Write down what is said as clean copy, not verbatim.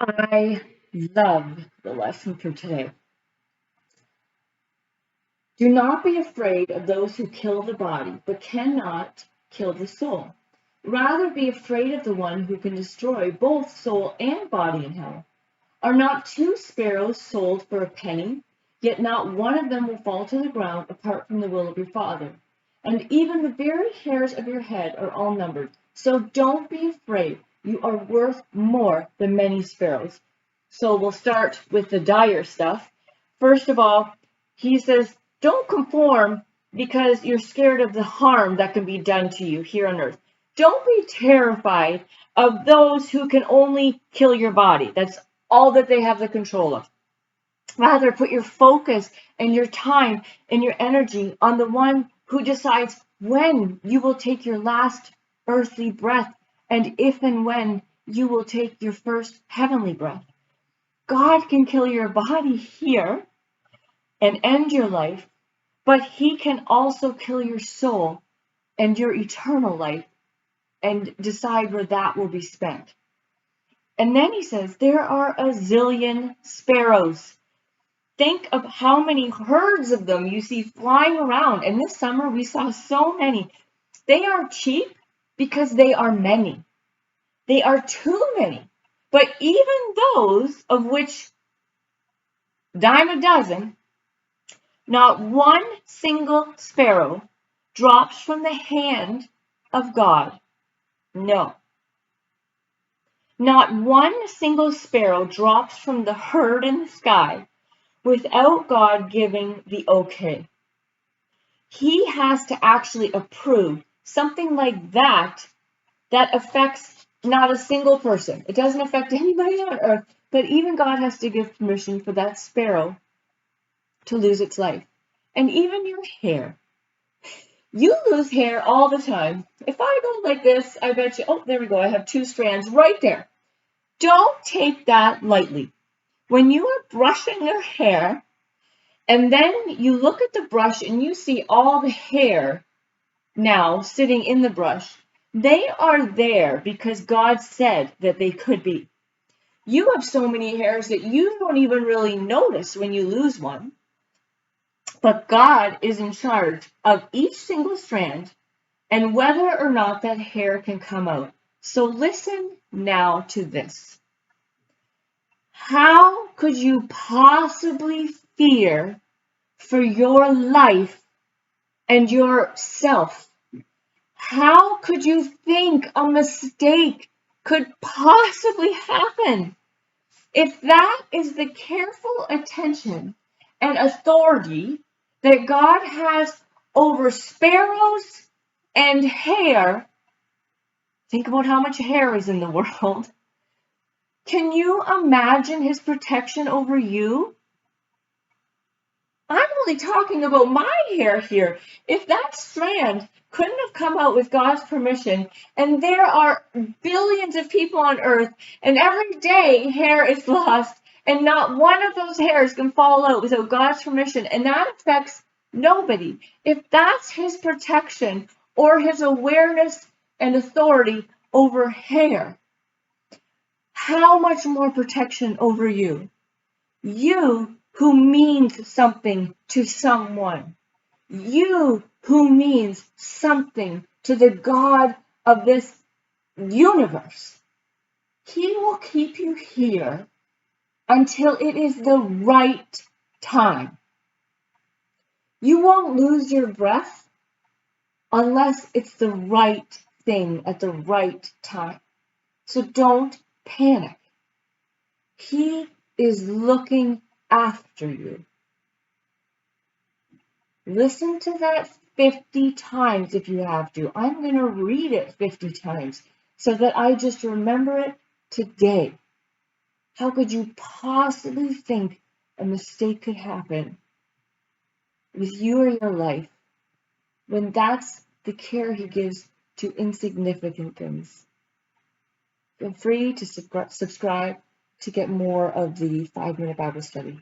I love the lesson for today. Do not be afraid of those who kill the body, but cannot kill the soul. Rather be afraid of the one who can destroy both soul and body in hell. Are not two sparrows sold for a penny? Yet not one of them will fall to the ground apart from the will of your Father. And even the very hairs of your head are all numbered. So don't be afraid. You are worth more than many sparrows. So we'll start with the dire stuff. First of all, he says, don't conform because you're scared of the harm that can be done to you here on earth. Don't be terrified of those who can only kill your body. That's all that they have the control of. Rather, put your focus and your time and your energy on the one who decides when you will take your last earthly breath and if and when you will take your first heavenly breath. God can kill your body here and end your life, but he can also kill your soul and your eternal life and decide where that will be spent. And then he says, there are a zillion sparrows. Think of how many herds of them you see flying around. And this summer we saw so many. They are cheap because they are many. They are too many. But even those of which dime a dozen, not one single sparrow drops from the hand of God. No. Not one single sparrow drops from the herd in the sky without God giving the okay. He has to actually approve something like that affects not a single person. It doesn't affect anybody on earth, but even God has to give permission for that sparrow to lose its life. And even your hair. You lose hair all the time. If I go like this, I bet you, oh, there we go. I have 2 strands right there. Don't take that lightly. When you are brushing your hair, and then you look at the brush and you see all the hair now sitting in the brush, they are there because God said that they could be. You have so many hairs that you don't even really notice when you lose one. But God is in charge of each single strand and whether or not that hair can come out. So listen now to this. How could you possibly fear for your life and yourself? How could you think a mistake could possibly happen? If that is the careful attention and authority that God has over sparrows and hair, think about how much hair is in the world. Can you imagine his protection over you? I'm only talking about my hair here. If that strand couldn't have come out with God's permission, and there are billions of people on earth, and every day hair is lost, and not one of those hairs can fall out without God's permission, and that affects nobody. If that's his protection or his awareness and authority over hair, how much more protection over you? You who means something to someone. You who means something to the God of this universe. He will keep you here until it is the right time. You won't lose your breath unless it's the right thing at the right time. So don't panic. He is looking after you. Listen to that 50 times if you have to. I'm going to read it 50 times so that I just remember it today. How could you possibly think a mistake could happen with you or your life when that's the care he gives to insignificant things? Feel free to subscribe to get more of the 5-Minute Bible Study.